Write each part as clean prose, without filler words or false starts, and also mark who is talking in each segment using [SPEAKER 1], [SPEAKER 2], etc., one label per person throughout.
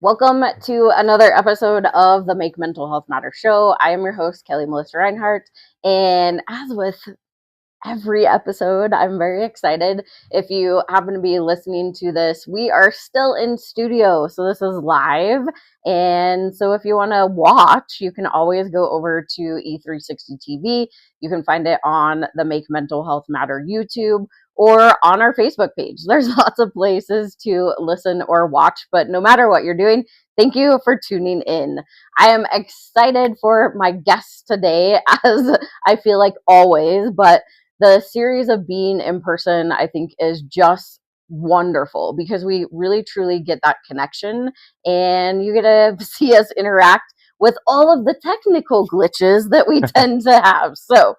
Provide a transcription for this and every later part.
[SPEAKER 1] Welcome to another episode of the Make Mental Health Matter show. I am your host, Kelli Melissa Reinhardt. And as with every episode, I'm very excited. If you happen to be listening to this, we are still in studio. So this is live. And so if you want to watch, you can always go over to E360 TV. You can find it on the Make Mental Health Matter YouTube or on our Facebook page. There's lots of places to listen or watch, but no matter what you're doing, thank you for tuning in. I am excited for my guests today, as I feel like always, but the series of being in person, I think, is just wonderful because we really truly get that connection and you get to see us interact with all of the technical glitches that we tend to have. So,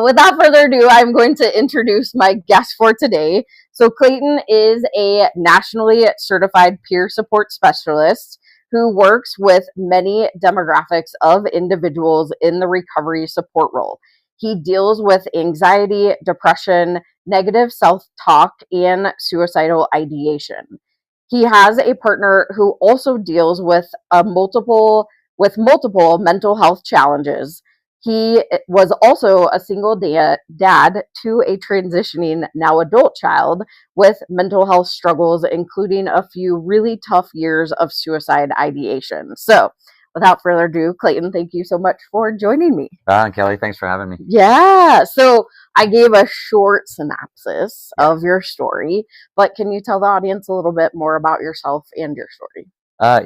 [SPEAKER 1] without further ado, I'm going to introduce my guest for today. So, Clayton is a nationally certified peer support specialist who works with many demographics of individuals in the recovery support role. He deals with anxiety, depression, negative self-talk, and suicidal ideation. He has a partner who also deals with multiple mental health challenges. He was also a single dad to a transitioning now adult child with mental health struggles, including a few really tough years of suicide ideation. So, without further ado, Clayton, thank you so much for joining me.
[SPEAKER 2] Kelli, thanks for having me.
[SPEAKER 1] Yeah. So I gave a short synopsis of your story, but can you tell the audience a little bit more about yourself and your story?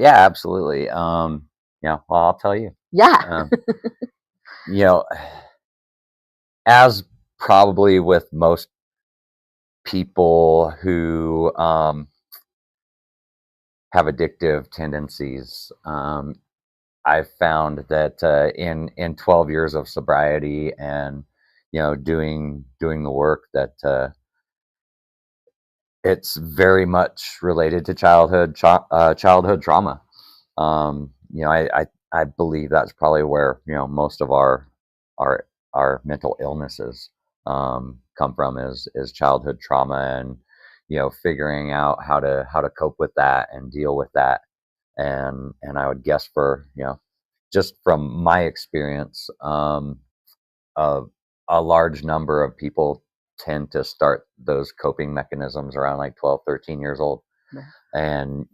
[SPEAKER 2] Yeah, absolutely. Well, I'll tell you.
[SPEAKER 1] Yeah.
[SPEAKER 2] As probably with most people who have addictive tendencies, I've found that in 12 years of sobriety and doing the work that it's very much related to childhood trauma. I believe that's probably where most of our mental illnesses come from is childhood trauma, and figuring out how to cope with that and deal with that. And I would guess, for just from my experience, a, a large number of people tend to start those coping mechanisms around like 12, 13 years old.
[SPEAKER 1] Yeah.
[SPEAKER 2] And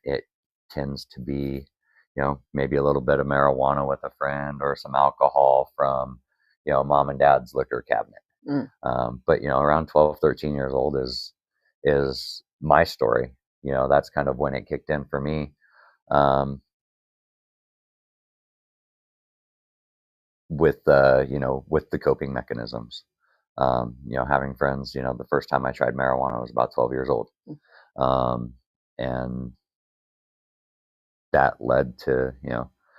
[SPEAKER 2] it tends to be, maybe a little bit of marijuana with a friend or some alcohol from, mom and dad's liquor cabinet. But, around 12, 13 years old is my story. That's kind of when it kicked in for me. With the coping mechanisms, having friends, the first time I tried marijuana, I was about 12 years old. And that led to,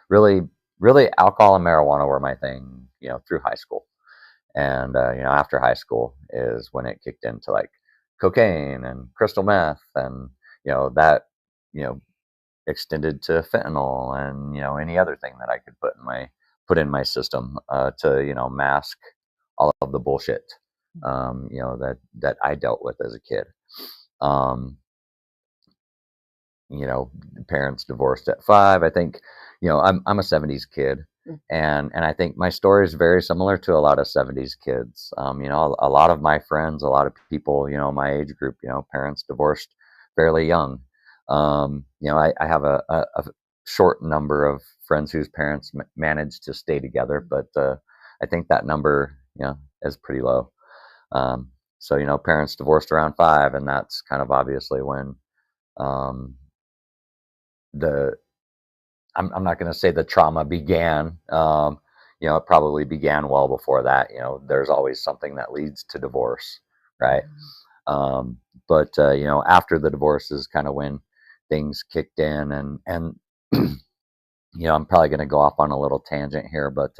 [SPEAKER 2] really, really alcohol and marijuana were my thing, through high school. And, after high school is when it kicked into like cocaine and crystal meth, and, that, extended to fentanyl and, any other thing that I could put in my system, to, mask all of the bullshit, that I dealt with as a kid. Parents divorced at 5. I think, I'm a 70s kid, and I think my story is very similar to a lot of 70s kids. A lot of my friends, a lot of people, my age group, parents divorced fairly young. I have a short number of friends whose parents managed to stay together, but I think that number, is pretty low. So, parents divorced around 5, and that's kind of obviously when the I'm not going to say the trauma began. It probably began well before that. There's always something that leads to divorce, right? But after the divorce is kind of when things kicked in, and I'm probably going to go off on a little tangent here, but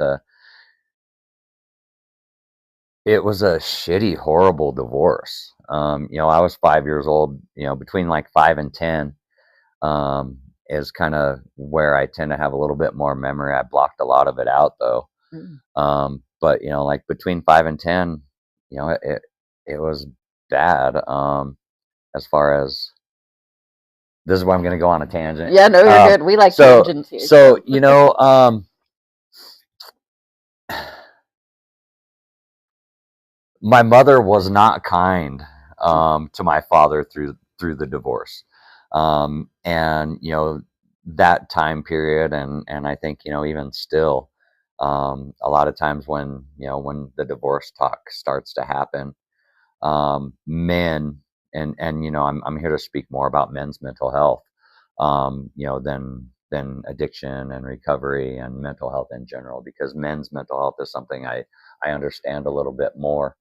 [SPEAKER 2] it was a shitty, horrible divorce. I was 5 years old. Between like 5 and 10. Is kind of where I tend to have a little bit more memory. I blocked a lot of it out though. But like between 5 and 10, it was bad. As far as this is where I'm going to go on a tangent.
[SPEAKER 1] Yeah, no, you're good. We like tangents here.
[SPEAKER 2] So, you know, my mother was not kind to my father through the divorce, and you know that time period, and I think you know even still, a lot of times when you know when the divorce talk starts to happen, men and you know I'm here to speak more about men's mental health, you know than addiction and recovery and mental health in general, because men's mental health is something I understand a little bit more,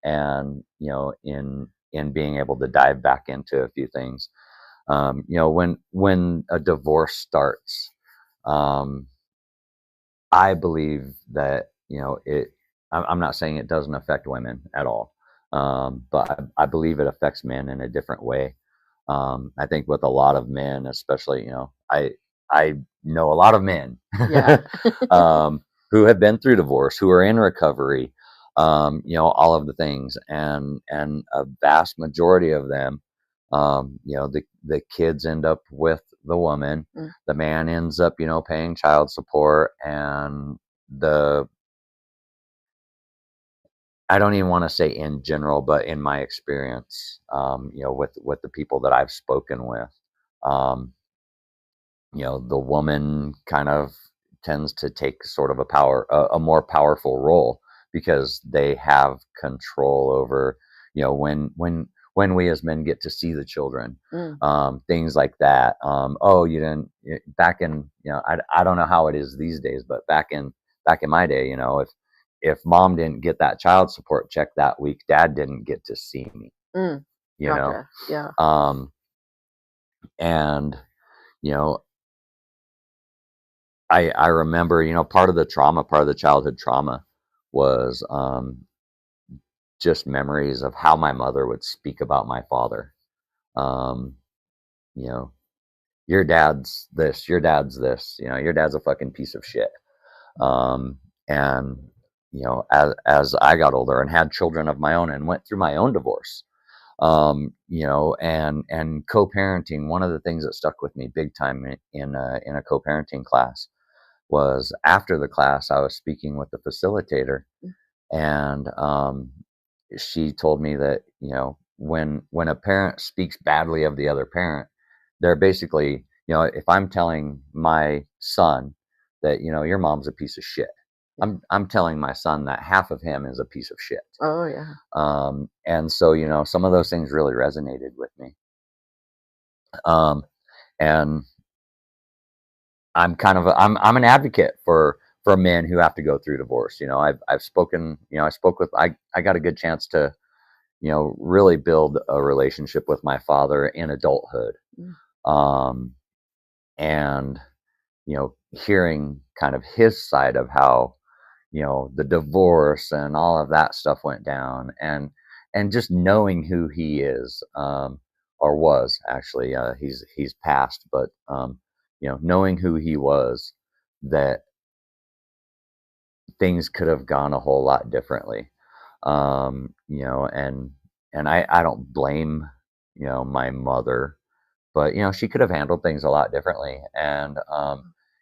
[SPEAKER 2] and you know in being able to dive back into a few things, you know when a divorce starts, um, I believe that you know I'm not saying it doesn't affect women at all, but I believe it affects men in a different way. I think with a lot of men, especially, you know, I know a lot of men
[SPEAKER 1] Yeah.
[SPEAKER 2] who have been through divorce, who are in recovery, you know, all of the things, and a vast majority of them, you know, the kids end up with the woman,
[SPEAKER 1] Mm.
[SPEAKER 2] the man ends up, you know, paying child support, and the I don't even want to say in general, but in my experience, you know, with the people that I've spoken with, um, you know, the woman kind of tends to take sort of a more powerful role, because they have control over, you know, when we as men get to see the children,
[SPEAKER 1] Mm.
[SPEAKER 2] things like that. Oh, you didn't back in, you know, I don't know how it is these days, but back in my day, you know, if mom didn't get that child support check that week, dad didn't get to see me,
[SPEAKER 1] Mm.
[SPEAKER 2] you know,
[SPEAKER 1] Gotcha. Yeah.
[SPEAKER 2] and you know I remember, you know, part of the childhood trauma was just memories of how my mother would speak about my father. Um, you know, your dad's this, your dad's this, you know, your dad's a fucking piece of shit. Um, and you know, as I got older and had children of my own and went through my own divorce, you know, and co-parenting, one of the things that stuck with me big time in a co-parenting class was after the class, I was speaking with the facilitator, and she told me that you know when a parent speaks badly of the other parent, they're basically, you know, if I'm telling my son that you know your mom's a piece of shit,
[SPEAKER 1] Yeah.
[SPEAKER 2] I'm telling my son that half of him is a piece of shit.
[SPEAKER 1] Oh, yeah.
[SPEAKER 2] And so you know some of those things really resonated with me, um, and I'm an advocate for men who have to go through divorce. You know, I've spoken, you know, I spoke with I got a good chance to, you know, really build a relationship with my father in adulthood.
[SPEAKER 1] Mm.
[SPEAKER 2] Um and you know, hearing kind of his side of how, you know, the divorce and all of that stuff went down, and just knowing who he is, or was actually, he's passed, but you know, knowing who he was, that things could have gone a whole lot differently. You know, and I don't blame, you know, my mother, but you know, she could have handled things a lot differently, and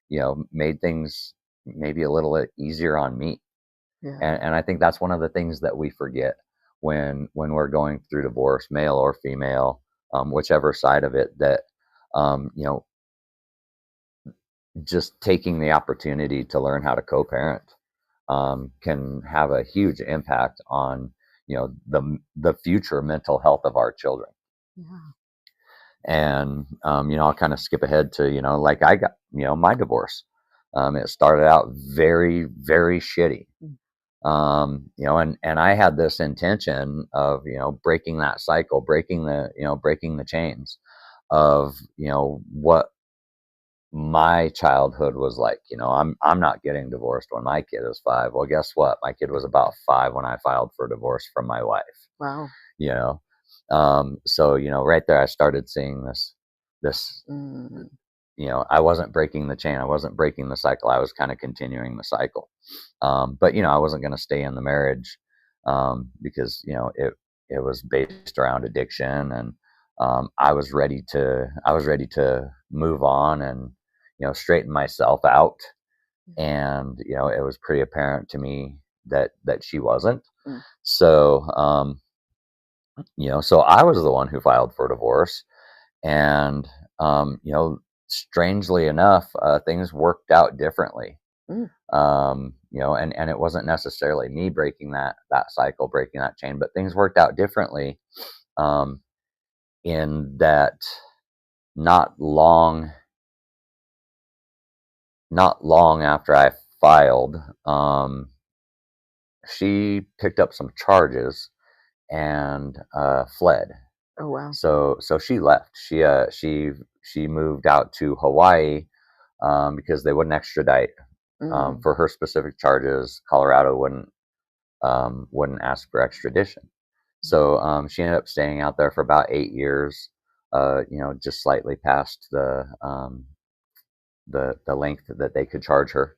[SPEAKER 2] you know, made things maybe a little bit easier on me.
[SPEAKER 1] Yeah.
[SPEAKER 2] And I think that's one of the things that we forget when we're going through divorce, male or female, whichever side of it, that you know, just taking the opportunity to learn how to co-parent, can have a huge impact on, you know, the future mental health of our children.
[SPEAKER 1] Yeah.
[SPEAKER 2] And you know, I'll kind of skip ahead to, you know, like I got, you know, my divorce. It started out very, very shitty.
[SPEAKER 1] Mm.
[SPEAKER 2] You know, and I had this intention of, you know, breaking that cycle, breaking the chains of, you know, what my childhood was like. You know, I'm not getting divorced when my kid is 5. Well, guess what? My kid was about 5 when I filed for divorce from my wife.
[SPEAKER 1] Wow.
[SPEAKER 2] You know, so you know, right there, I started seeing this.
[SPEAKER 1] Mm.
[SPEAKER 2] You know, I wasn't breaking the chain. I wasn't breaking the cycle. I was kind of continuing the cycle. But you know, I wasn't going to stay in the marriage, because you know it was based around addiction, and I was ready to move on and, straighten myself out. And, it was pretty apparent to me that she wasn't.
[SPEAKER 1] Mm.
[SPEAKER 2] So, so I was the one who filed for divorce. And, strangely enough, things worked out differently.
[SPEAKER 1] Mm.
[SPEAKER 2] And it wasn't necessarily me breaking that cycle, breaking that chain, but things worked out differently. In that not long after I filed, she picked up some charges and fled.
[SPEAKER 1] Oh, wow.
[SPEAKER 2] So she left. She moved out to Hawaii because they wouldn't extradite for her specific charges. Colorado wouldn't ask for extradition. So she ended up staying out there for about 8 years. Just slightly past the length that they could charge her,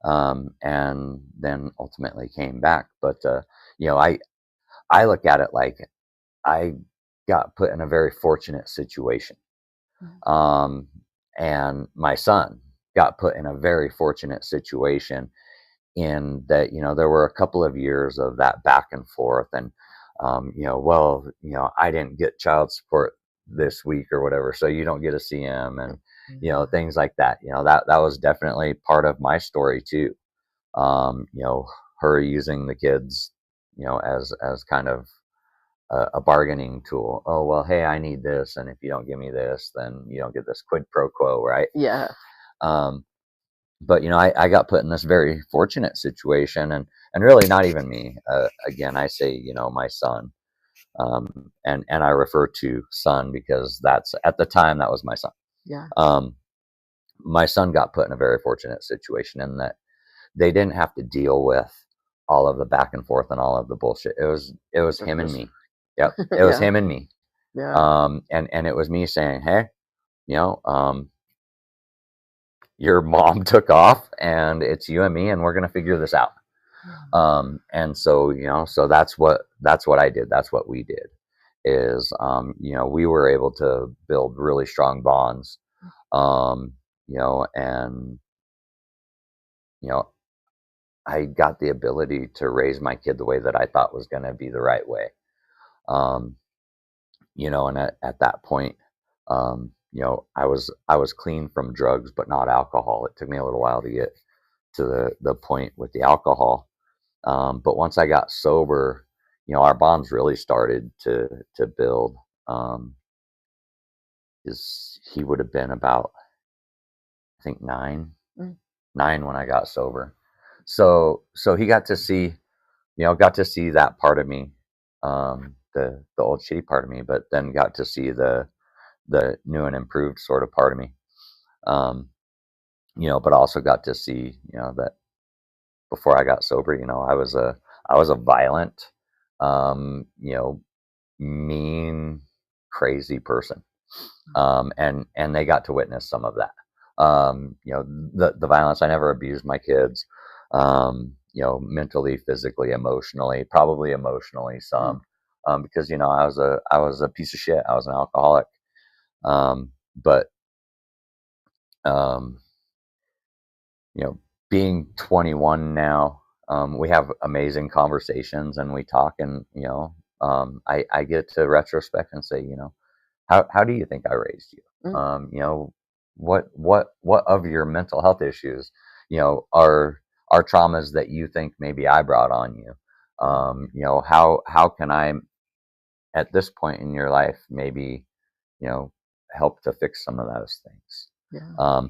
[SPEAKER 2] and then ultimately came back. But I look at it like I got put in a very fortunate situation, um, and my son got put in a very fortunate situation in that there were a couple of years of that back and forth, and I didn't get child support this week or whatever, so you don't get to see him, and things like that. That was definitely part of my story too. Her using the kids, as kind of a bargaining tool. Oh, well, hey, I need this, and if you don't give me this, then you don't get this, quid pro quo, right?
[SPEAKER 1] Yeah.
[SPEAKER 2] But I got put in this very fortunate situation, and really not even me. Again, I say my son, and I refer to son because that's, at the time, that was my son.
[SPEAKER 1] Yeah.
[SPEAKER 2] My son got put in a very fortunate situation in that they didn't have to deal with all of the back and forth and all of the bullshit. It was him and me. Yep, it was him and me.
[SPEAKER 1] Yeah.
[SPEAKER 2] And it was me saying, hey, your mom took off, and it's you and me, and we're gonna figure this out. And so so that's what I did. That's what we did. Is we were able to build really strong bonds. And I got the ability to raise my kid the way that I thought was going to be the right way. Um, and at that point, I was clean from drugs, but not alcohol. It took me a little while to get to the point with the alcohol. But once I got sober, our bonds really started to build. He would have been about, I think, nine when I got sober. So he got to see, that part of me, the old shitty part of me, but then got to see the new and improved sort of part of me. But also got to see, that before I got sober, I was a violent, mean, crazy person. And they got to witness some of that. The violence. I never abused my kids, mentally, physically, emotionally, probably emotionally some, because, I was a piece of shit. I was an alcoholic. But, um, being 21 now, we have amazing conversations and we talk, and, I get to retrospect and say, how do you think I raised you? What of your mental health issues, are traumas that you think maybe I brought on you? How can I, at this point in your life, maybe, help to fix some of those things?
[SPEAKER 1] Yeah.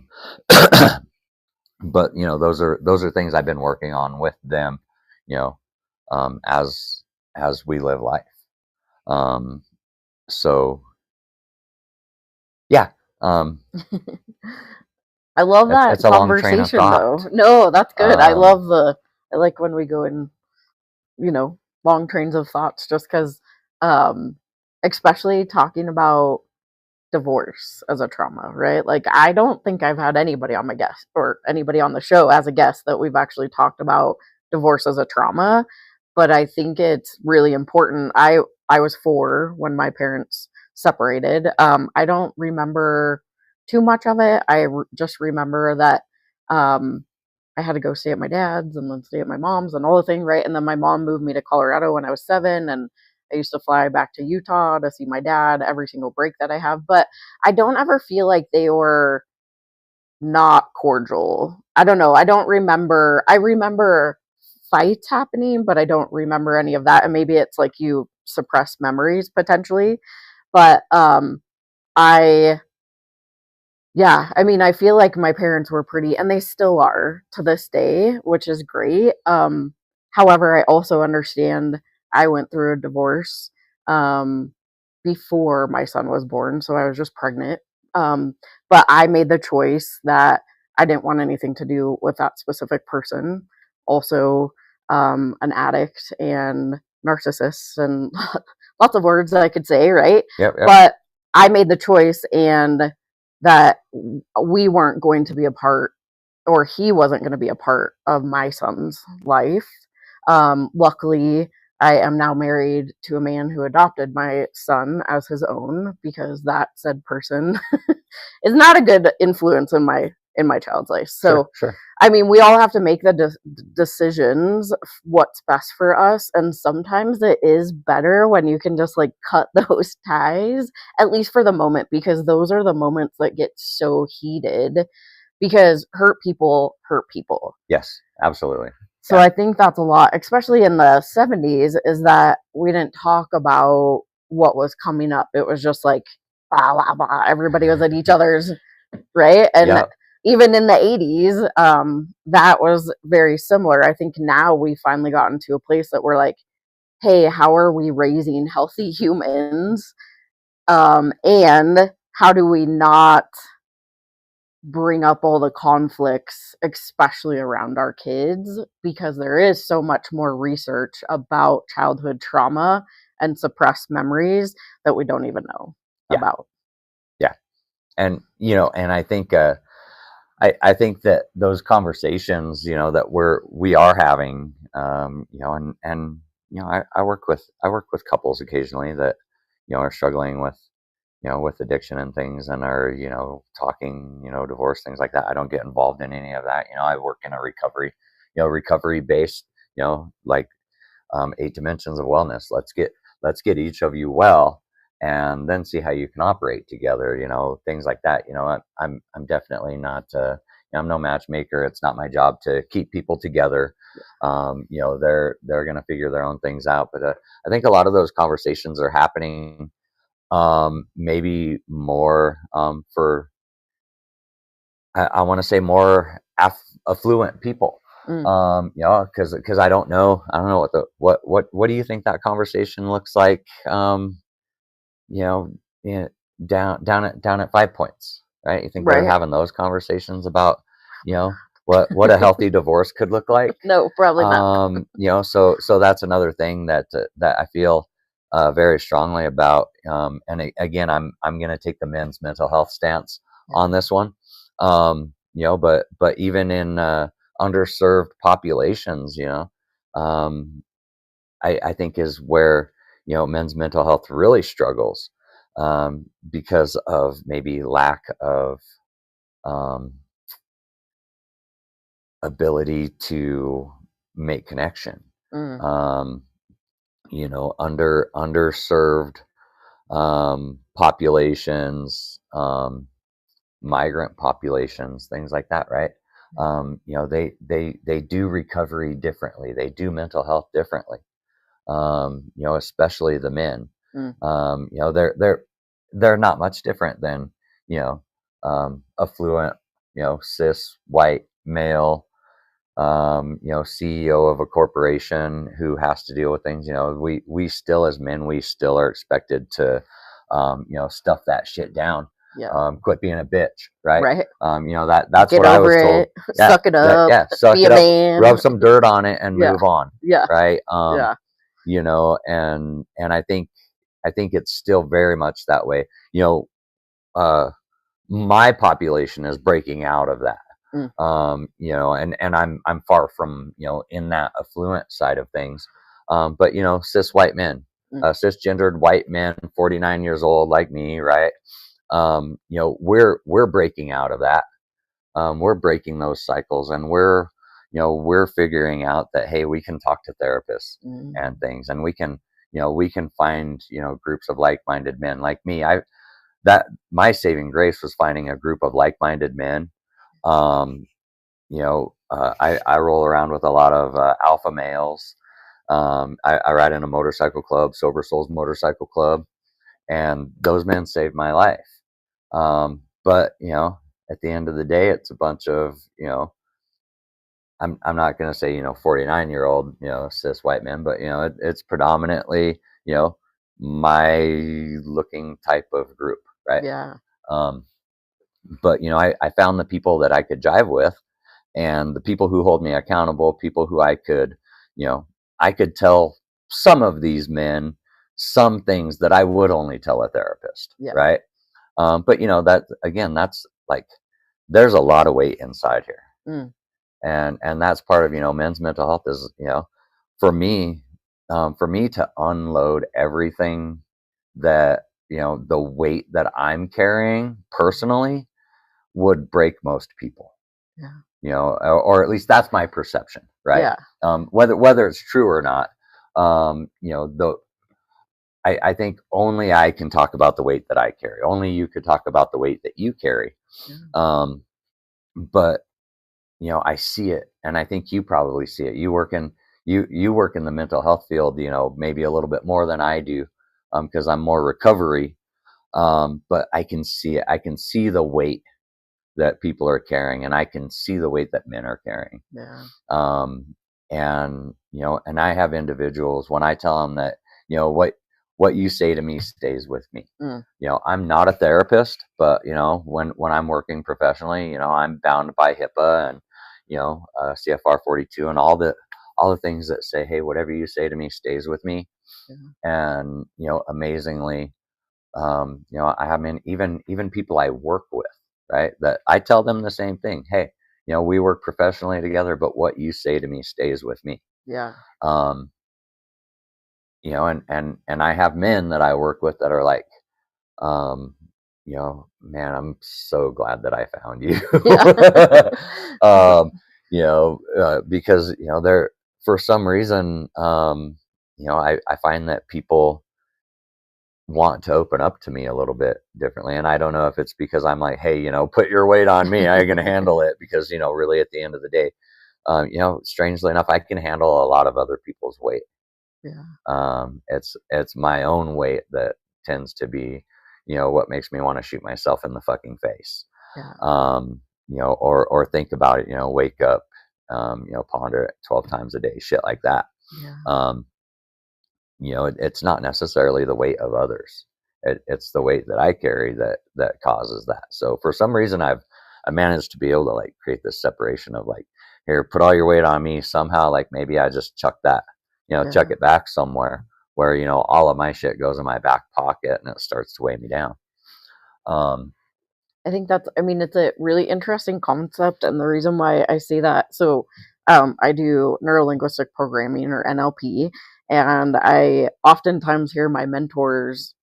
[SPEAKER 2] But those are things I've been working on with them, as we live life. So yeah.
[SPEAKER 1] I love that
[SPEAKER 2] It's a long train of
[SPEAKER 1] conversation though.
[SPEAKER 2] thought.
[SPEAKER 1] No, that's good. I like when we go in, long trains of thoughts, just because, especially talking about divorce as a trauma, right? Like, I don't think I've had anybody on my guest or anybody on the show as a guest that we've actually talked about divorce as a trauma. But I think it's really important. I was 4 when my parents separated. I don't remember too much of it. Just remember that I had to go stay at my dad's and then stay at my mom's and all the thing, right? And then my mom moved me to Colorado when I was 7, and I used to fly back to Utah to see my dad every single break that I have. But I don't ever feel like they were not cordial. I don't know. I don't remember. I remember fights happening, but I don't remember any of that. And maybe it's like you suppress memories potentially. But I yeah, I mean, I feel like my parents were pretty, and they still are to this day, which is great. However, I also understand I went through a divorce um, before my son was born, so I was just pregnant. But I made the choice that I didn't want anything to do with that specific person. Also, an addict and narcissist, and lots of words that I could say, right?
[SPEAKER 2] Yep. Yep.
[SPEAKER 1] But I made the choice, and that we weren't going to be a part, or he wasn't going to be a part of my son's life. Luckily, I am now married to a man who adopted my son as his own, because that said person is not a good influence in my child's life. So,
[SPEAKER 2] Sure.
[SPEAKER 1] I mean, we all have to make the decisions what's best for us, and sometimes it is better when you can just like cut those ties, at least for the moment, because those are the moments that get so heated, because hurt people hurt people.
[SPEAKER 2] Yes, absolutely.
[SPEAKER 1] So I think that's a lot, especially in the 70s, is that we didn't talk about what was coming up. It was just like, blah, blah, blah. Everybody was at each other's, right? And
[SPEAKER 2] Yep.
[SPEAKER 1] even in the 80s, that was very similar. I think now we finally gotten to a place that we're like, hey, how are we raising healthy humans? And how do we not bring up all the conflicts, especially around our kids? Because there is so much more research about childhood trauma and suppressed memories that we don't even know about.
[SPEAKER 2] Yeah. And, and I think, I think that those conversations, that we are having, and I work with couples occasionally that, are struggling with, with addiction and things, and are, talking, divorce, things like that. I don't get involved in any of that. I work in a recovery based, like 8 dimensions of wellness. Let's get each of you well, and then see how you can operate together. Things like that. I'm definitely not. I'm no matchmaker. It's not my job to keep people together. They're going to figure their own things out. But I think a lot of those conversations are happening. Maybe more for I want to say more affluent people. Because I don't know what do you think that conversation looks like? Yeah, down at 5 Points, right? You think they're having those conversations about, what a healthy divorce could look like?
[SPEAKER 1] No, probably not.
[SPEAKER 2] So that's another thing that I feel very strongly about. And again, I'm going to take the men's mental health stance on this one. But even in underserved populations, I think is where, men's mental health really struggles, because of maybe lack of ability to make connection. Underserved populations, migrant populations, things like that, right? They do recovery differently. They do mental health differently. Especially the men. They're not much different than, affluent, cis white male, CEO of a corporation who has to deal with things. We still, as men, we still are expected to, stuff that shit down. Quit being a bitch, right? That's
[SPEAKER 1] Get
[SPEAKER 2] what I was told.
[SPEAKER 1] Suck it up.
[SPEAKER 2] Suck
[SPEAKER 1] be
[SPEAKER 2] it
[SPEAKER 1] a
[SPEAKER 2] up.
[SPEAKER 1] man.
[SPEAKER 2] Rub some dirt on it and move on. Right.
[SPEAKER 1] Yeah.
[SPEAKER 2] And I think it's still very much that way. My population is breaking out of that. And I'm far from, in that affluent side of things. But, cis white men, cisgendered white men, 49 years old, like me, right? We're breaking out of that. We're breaking those cycles, and we're figuring out that, hey, we can talk to therapists and things, and we can find groups of like-minded men like me. My saving grace was finding a group of like-minded men. I roll around with a lot of alpha males. I ride in a motorcycle club, Sober Souls Motorcycle Club, and those men saved my life. But at the end of the day, it's a bunch of I'm not going to say 49-year-old cis white men, but it's predominantly my looking type of group, right?
[SPEAKER 1] Yeah.
[SPEAKER 2] But I found the people that I could jive with, and the people who hold me accountable, people who I could tell some of these men some things that I would only tell a therapist,
[SPEAKER 1] Yeah.
[SPEAKER 2] right? But that again, that's like, there's a lot of weight inside here. And that's part of men's mental health is for me to unload everything that the weight that I'm carrying personally would break most people.
[SPEAKER 1] Yeah.
[SPEAKER 2] Or at least that's my perception, right?
[SPEAKER 1] Yeah.
[SPEAKER 2] Whether it's true or not, I think only I can talk about the weight that I carry. Only you could talk about the weight that you carry.
[SPEAKER 1] Yeah.
[SPEAKER 2] But I see it, and I think you probably see it. You work in the mental health field, maybe a little bit more than I do, because I'm more recovery. But I can see it. I can see the weight that people are carrying, and I can see the weight that men are carrying.
[SPEAKER 1] Yeah.
[SPEAKER 2] And I have individuals, when I tell them that what you say to me stays with me. I'm not a therapist, but when I'm working professionally, I'm bound by HIPAA and CFR 42 and all the things that say, hey, whatever you say to me stays with me. And amazingly, I have even people I work with, right, that I tell them the same thing. Hey, we work professionally together, but what you say to me stays with me.
[SPEAKER 1] Yeah.
[SPEAKER 2] And I have men that I work with that are like, man, I'm so glad that I found you. Because they're, for some reason, I find that people want to open up to me a little bit differently, and I don't know if it's because I'm like, hey, put your weight on me, I can handle it, because really at the end of the day, strangely enough, I can handle a lot of other people's weight. It's my own weight that tends to be what makes me want to shoot myself in the fucking face. Or think about it, wake up, ponder it 12 times a day, shit like that. It's not necessarily the weight of others. It's the weight that I carry that causes that. So for some reason, I managed to be able to like create this separation of like, here, put all your weight on me. Somehow, like, maybe I just chuck that, chuck it back somewhere where, all of my shit goes in my back pocket and it starts to weigh me down.
[SPEAKER 1] I think it's a really interesting concept, and the reason why I say that, so I do neuro-linguistic programming, or NLP, and I oftentimes hear my mentor's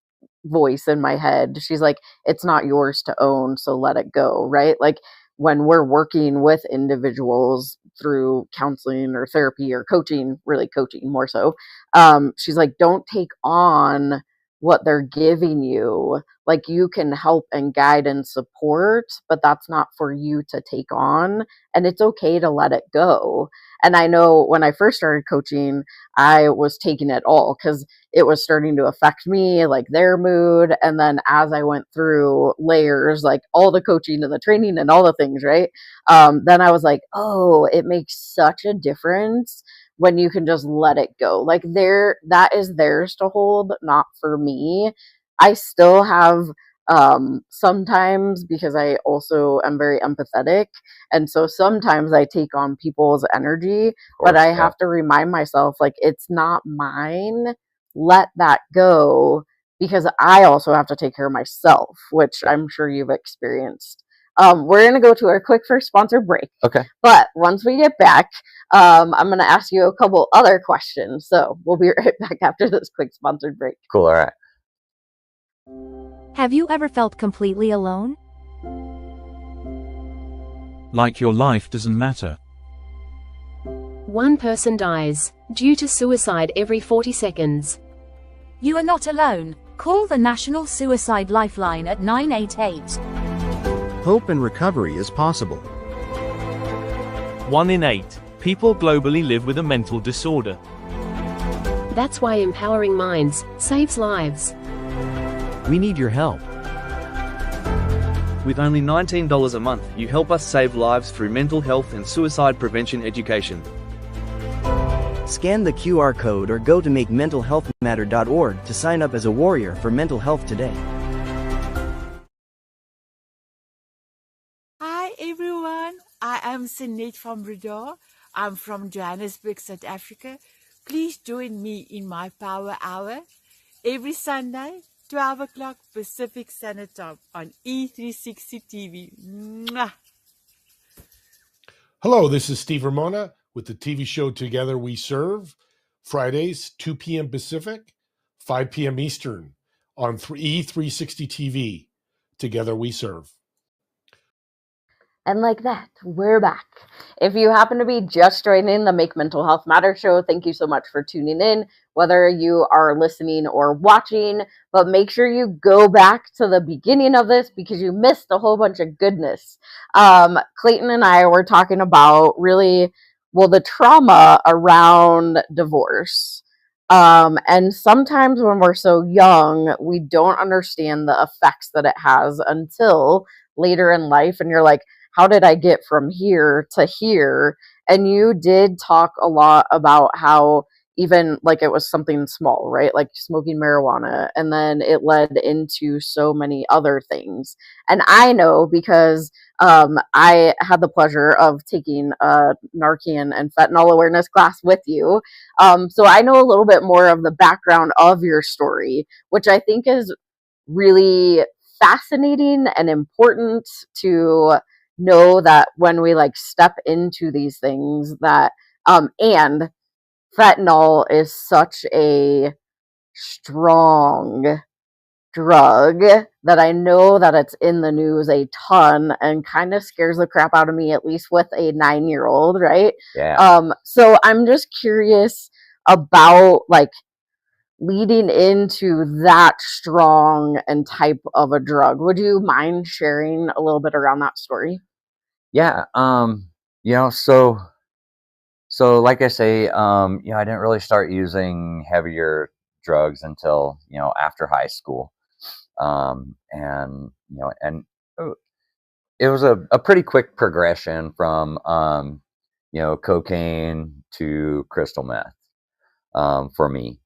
[SPEAKER 1] voice in my head. She's like, it's not yours to own, so let it go, right? Like, when we're working with individuals through counseling or therapy or coaching, really coaching more so, she's like, don't take on what they're giving you. Like, you can help and guide and support, but that's not for you to take on, and it's okay to let it go. And I know when I first started coaching, I was taking it all because it was starting to affect me, like their mood. And then as I went through layers, like all the coaching and the training and all the things, right? Then I was like, oh, it makes such a difference when you can just let it go. Like, that is theirs to hold, not for me. I still have sometimes, because I also am very empathetic, and so sometimes I take on people's energy, but I have to remind myself, like, it's not mine. Let that go, because I also have to take care of myself, which I'm sure you've experienced We're going to go to our quick first sponsor break.
[SPEAKER 2] Okay.
[SPEAKER 1] But once we get back, I'm going to ask you a couple other questions. So we'll be right back after this quick sponsored break.
[SPEAKER 2] Cool. All right.
[SPEAKER 3] Have you ever felt completely alone?
[SPEAKER 4] Like your life doesn't matter.
[SPEAKER 5] One person dies due to suicide every 40 seconds.
[SPEAKER 3] You are not alone. Call the National Suicide Lifeline at 988.
[SPEAKER 6] Hope and recovery is possible.
[SPEAKER 7] 1 in 8 people globally live with a mental disorder.
[SPEAKER 5] That's why empowering minds saves lives.
[SPEAKER 6] We need your help.
[SPEAKER 8] With only $19 a month, you help us save lives through mental health and suicide prevention education.
[SPEAKER 9] Scan the QR code or go to makementalhealthmatter.org to sign up as a warrior for mental health today.
[SPEAKER 10] Hi everyone, I am Sinead from Brotherhood. I'm from Johannesburg, South Africa. Please join me in my Power Hour every Sunday, 12 o'clock Pacific Standard Time on E360 TV. Mwah!
[SPEAKER 11] Hello, this is Steve Ramona with the TV show Together We Serve, Fridays, 2 p.m. Pacific, 5 p.m. Eastern on E360 TV. Together We Serve.
[SPEAKER 1] And like that, we're back. If you happen to be just joining the Make Mental Health Matter show, thank you so much for tuning in, whether you are listening or watching. But make sure you go back to the beginning of this because you missed a whole bunch of goodness. Clayton and I were talking about the trauma around divorce. And sometimes when we're so young, we don't understand the effects that it has until later in life. And you're like, how did I get from here to here? And you did talk a lot about how even like it was something small, right? Like smoking marijuana. And then it led into so many other things. And I know because I had the pleasure of taking a Narcan and fentanyl awareness class with you. So I know a little bit more of the background of your story, which I think is really fascinating and important to know that when we like step into these things that and fentanyl is such a strong drug that I know that it's in the news a ton and kind of scares the crap out of me, at least with a 9-year-old, right?
[SPEAKER 2] Yeah.
[SPEAKER 1] So I'm just curious about like leading into that strong and type of a drug. Would you mind sharing a little bit around that story?
[SPEAKER 2] Yeah. So like I say, I didn't really start using heavier drugs until, after high school. And it was a pretty quick progression from, cocaine to crystal meth, for me.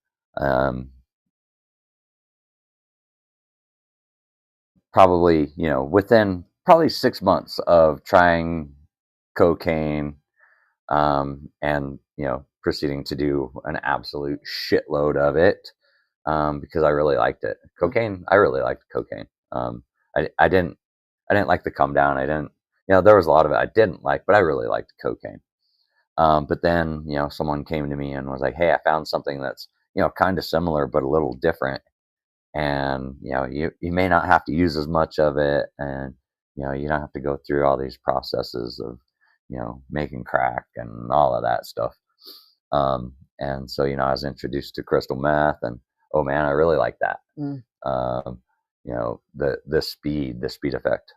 [SPEAKER 2] Probably, within probably 6 months of trying cocaine, and, proceeding to do an absolute shitload of it, because I really liked it. Cocaine, I really liked cocaine. I didn't like the come down. I didn't, there was a lot of it I didn't like, but I really liked cocaine. But then, someone came to me and was like, hey, I found something that's, kind of similar, but a little different. And, you may not have to use as much of it. And, you don't have to go through all these processes of, making crack and all of that stuff. And so, I was introduced to crystal meth and, oh man, I really like that. The speed effect.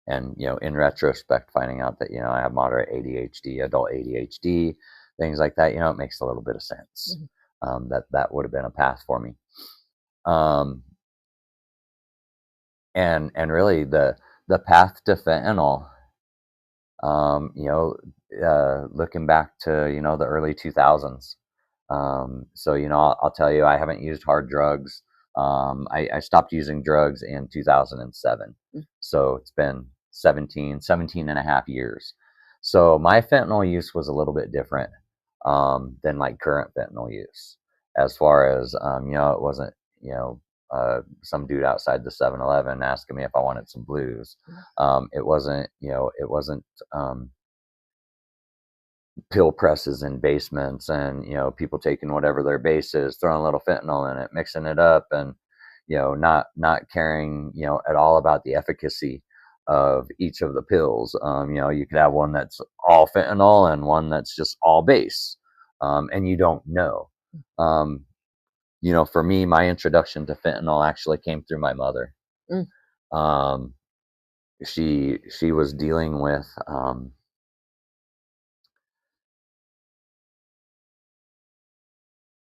[SPEAKER 2] And, in retrospect, finding out that, I have moderate ADHD, adult ADHD, things like that, it makes a little bit of sense. That would have been a path for me. And really the path to fentanyl, looking back to, the early 2000s. So, I'll tell you, I haven't used hard drugs. I stopped using drugs in 2007. So it's been 17 and a half years. So my fentanyl use was a little bit different, than like current fentanyl use, as far as, it wasn't, some dude outside the 7-Eleven asking me if I wanted some blues. It wasn't, pill presses in basements and, people taking whatever their base is, throwing a little fentanyl in it, mixing it up, and, not caring, at all about the efficacy of each of the pills. You could have one that's all fentanyl and one that's just all base. And you don't know. For me, my introduction to fentanyl actually came through my mother. Um, she was dealing with,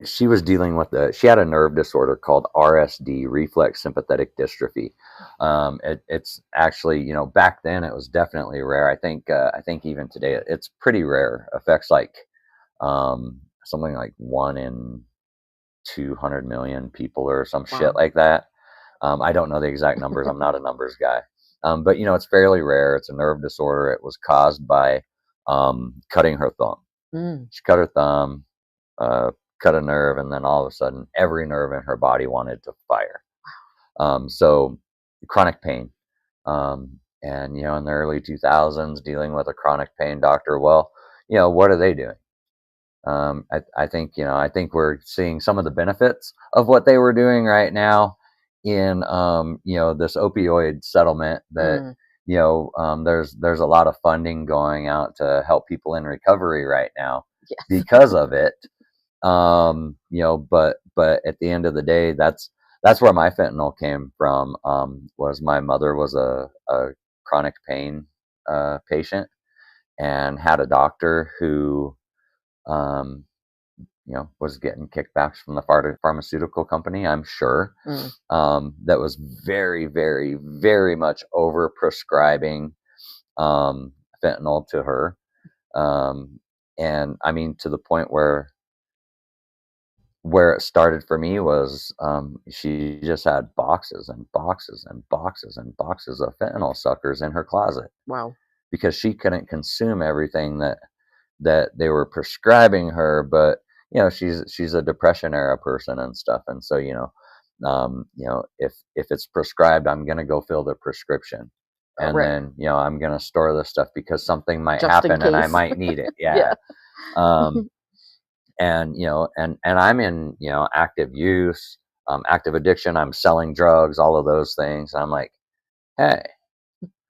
[SPEAKER 2] she had a nerve disorder called RSD, reflex sympathetic dystrophy. It's actually, back then it was definitely rare. I think even today it's pretty rare. Affects like, something like 1 in 200 million people or some shit like that. I don't know the exact numbers. I'm not a numbers guy. But it's fairly rare. It's a nerve disorder. It was caused by, cutting her thumb. She cut her thumb, cut a nerve, and then all of a sudden every nerve in her body wanted to fire. So chronic pain. And in the early 2000s, dealing with a chronic pain doctor, well, what are they doing? I think we're seeing some of the benefits of what they were doing right now in, this opioid settlement that, there's a lot of funding going out to help people in recovery right now because of it. But at the end of the day, that's where my fentanyl came from. Was my mother was a chronic pain patient and had a doctor who, was getting kickbacks from the pharmaceutical company, I'm sure. That was very, very, very much over prescribing fentanyl to her. And I mean, to the point where it started for me was, she just had boxes and boxes and boxes and boxes of fentanyl suckers in her closet.
[SPEAKER 1] Wow.
[SPEAKER 2] Because she couldn't consume everything that they were prescribing her, but she's a depression era person and stuff, and so if it's prescribed, I'm gonna go fill the prescription, and then I'm gonna store this stuff because something might happen and I might need it. Yeah. And I'm in active use, active addiction. I'm selling drugs, all of those things. I'm like, hey,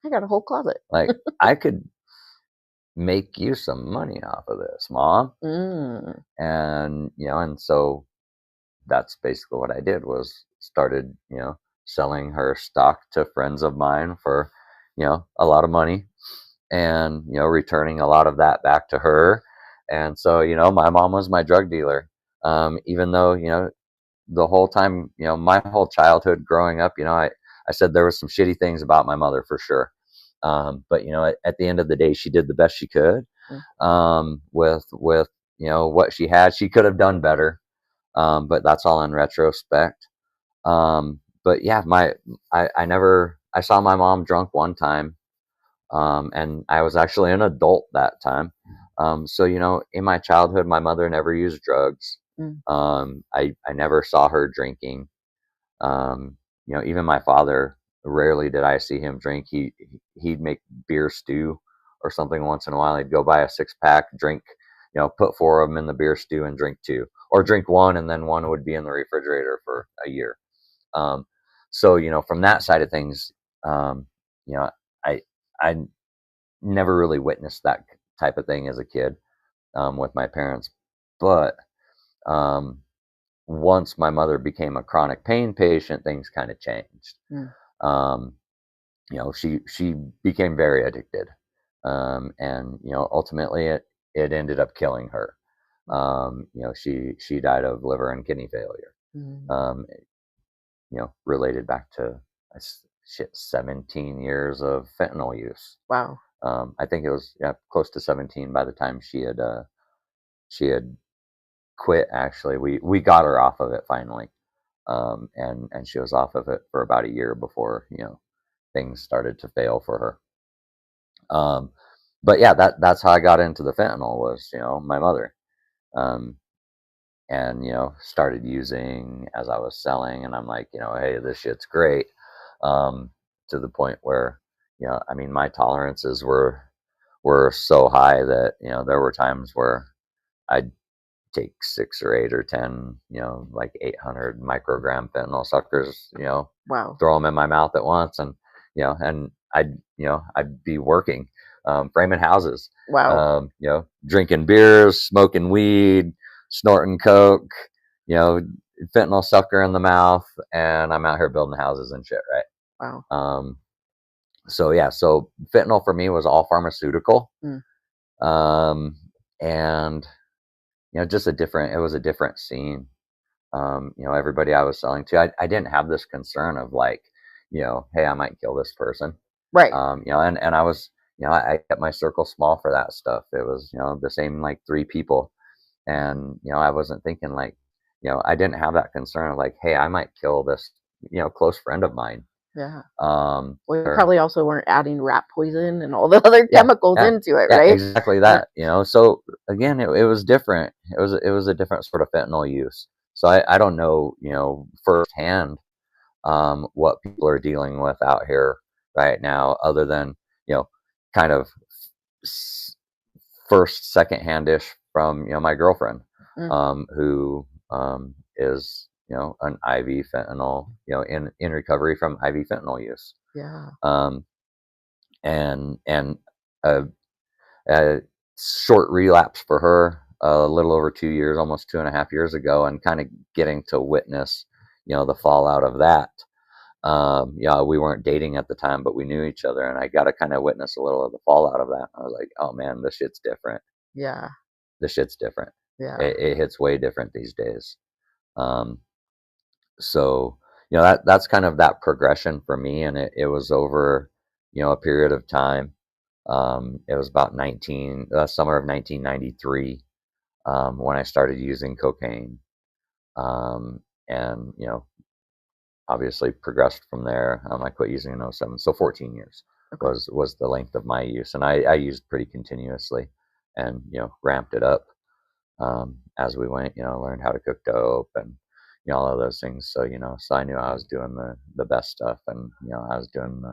[SPEAKER 1] I got a whole closet.
[SPEAKER 2] Like I could make you some money off of this, Mom. And and so that's basically what I did, was started selling her stock to friends of mine for a lot of money, and returning a lot of that back to her. And so my mom was my drug dealer, even though the whole time, my whole childhood growing up, I said there was some shitty things about my mother for sure. But at the end of the day, she did the best she could, with what she had. She could have done better, but that's all in retrospect. But yeah, I saw my mom drunk one time, and I was actually an adult that time. So in my childhood, my mother never used drugs. I never saw her drinking. Even my father, rarely did I see him drink. He'd make beer stew or something once in a while. He'd go buy a 6-pack, drink, put 4 of them in the beer stew and drink 2, or drink 1, and then 1 would be in the refrigerator for a year. So from that side of things, I never really witnessed that type of thing as a kid, with my parents. But once my mother became a chronic pain patient, things kind of changed. She became very addicted, and ultimately it ended up killing her. She died of liver and kidney failure. Related back to 17 years of fentanyl use.
[SPEAKER 1] Wow.
[SPEAKER 2] I think it was close to 17 by the time she had quit. Actually, we got her off of it finally, and she was off of it for about a year before things started to fail for her. But yeah, that's how I got into the fentanyl, was my mother. started using as I was selling, and I'm like, hey, this shit's great. To the point where, I mean, my tolerances were so high that, there were times where I'd take 6 or 8 or 10, like 800 microgram fentanyl suckers,
[SPEAKER 1] Wow.
[SPEAKER 2] throw them in my mouth at once. And, and I'd be working, framing houses,
[SPEAKER 1] Wow.
[SPEAKER 2] drinking beers, smoking weed, snorting coke, fentanyl sucker in the mouth, and I'm out here building houses and shit, right?
[SPEAKER 1] Wow.
[SPEAKER 2] So fentanyl for me was all pharmaceutical.
[SPEAKER 1] Mm.
[SPEAKER 2] And it was a different scene. Everybody I was selling to, I didn't have this concern of like, hey, I might kill this person.
[SPEAKER 1] Right.
[SPEAKER 2] And I was, I kept my circle small for that stuff. It was, the same, like 3 people. And, I wasn't thinking like, I didn't have that concern of like, hey, I might kill this, close friend of mine.
[SPEAKER 1] Yeah.
[SPEAKER 2] Well,
[SPEAKER 1] you probably also weren't adding rat poison and all the other chemicals into it, right?
[SPEAKER 2] Exactly that. So again, it was different. It was a different sort of fentanyl use. So I don't know, firsthand, what people are dealing with out here right now, other than, kind of first, secondhand-ish from, my girlfriend, who is, an IV fentanyl, in recovery from IV fentanyl use.
[SPEAKER 1] Yeah.
[SPEAKER 2] And a short relapse for her, a little over 2 years, almost 2.5 years ago, and kind of getting to witness, the fallout of that. We weren't dating at the time, but we knew each other, and I got to kind of witness a little of the fallout of that. I was like, oh man, this shit's different.
[SPEAKER 1] Yeah.
[SPEAKER 2] This shit's different.
[SPEAKER 1] Yeah.
[SPEAKER 2] It hits way different these days. So, that's kind of that progression for me, and it was over, a period of time. It was about summer of 1993, when I started using cocaine, and obviously progressed from there. I quit using in 07, so 14 years was the length of my use, and I used pretty continuously, and ramped it up as we went. Learned how to cook dope and all of those things. So so I knew I was doing the best stuff, and I was doing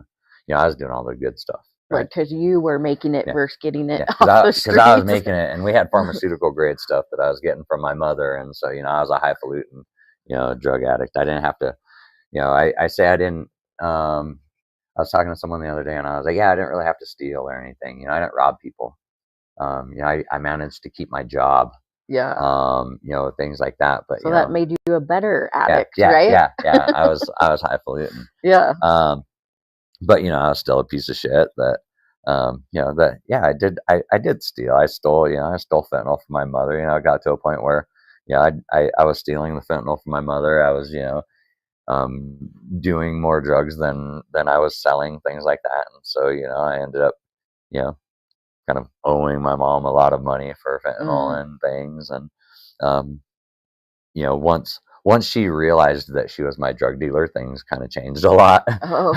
[SPEAKER 2] all the good stuff.
[SPEAKER 1] Right, because you were making it versus getting it off the streets.
[SPEAKER 2] Because I was making it, and we had pharmaceutical grade stuff that I was getting from my mother, and so I was a highfalutin, drug addict. I didn't have to, I say I didn't. I was talking to someone the other day, and I was like, yeah, I didn't really have to steal or anything. I didn't rob people. I managed to keep my job.
[SPEAKER 1] Yeah.
[SPEAKER 2] Things like that. But
[SPEAKER 1] so that made you a better addict, right?
[SPEAKER 2] Yeah. I was highfalutin.
[SPEAKER 1] Yeah.
[SPEAKER 2] But I was still a piece of shit that, I did steal. I stole, I stole fentanyl from my mother. I got to a point where, I was stealing the fentanyl from my mother. I was, doing more drugs than I was selling, things like that. And so, I ended up, kind of owing my mom a lot of money for fentanyl and things. And, once she realized that she was my drug dealer, things kind of changed a lot.
[SPEAKER 1] Oh,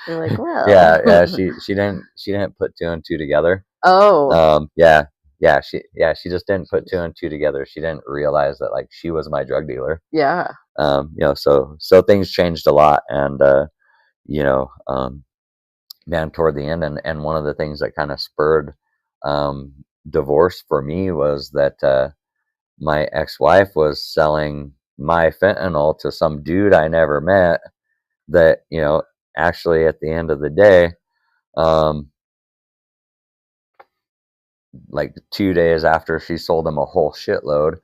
[SPEAKER 1] you're like, well,
[SPEAKER 2] yeah. She didn't put 2 and 2 together.
[SPEAKER 1] Oh,
[SPEAKER 2] She just didn't put 2 and 2 together. She didn't realize that like she was my drug dealer.
[SPEAKER 1] Yeah.
[SPEAKER 2] So things changed a lot, and man, toward the end, and one of the things that kind of spurred divorce for me was that my ex-wife was selling my fentanyl to some dude I never met that, actually at the end of the day, like 2 days after she sold him a whole shitload,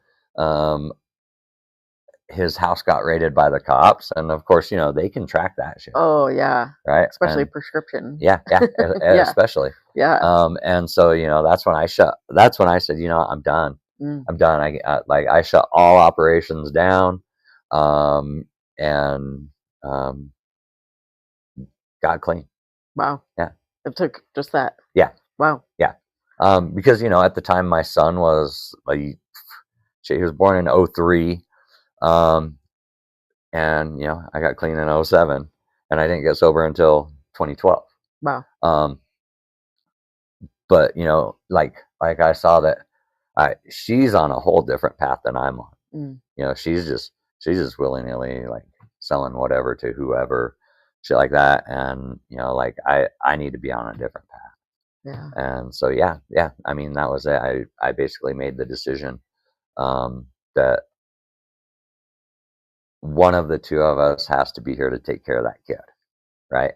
[SPEAKER 2] his house got raided by the cops, and of course, they can track that shit.
[SPEAKER 1] Oh yeah,
[SPEAKER 2] right.
[SPEAKER 1] Especially prescription.
[SPEAKER 2] Yeah, especially.
[SPEAKER 1] Yeah.
[SPEAKER 2] And so that's when I said, I'm done. I'm done. I shut all operations down, and got clean.
[SPEAKER 1] Wow.
[SPEAKER 2] Yeah.
[SPEAKER 1] It took just that.
[SPEAKER 2] Yeah.
[SPEAKER 1] Wow.
[SPEAKER 2] Yeah. Because at the time my son was he was born in 03. And I got clean in 07, and I didn't get sober until 2012.
[SPEAKER 1] Wow.
[SPEAKER 2] But like I saw that she's on a whole different path than I'm on.
[SPEAKER 1] Mm.
[SPEAKER 2] You know, she's just willy-nilly like selling whatever to whoever, shit like that. And, you know, like I need to be on a different path.
[SPEAKER 1] Yeah.
[SPEAKER 2] And so, yeah. I mean, that was it. I basically made the decision, that one of the two of us has to be here to take care of that kid. Right.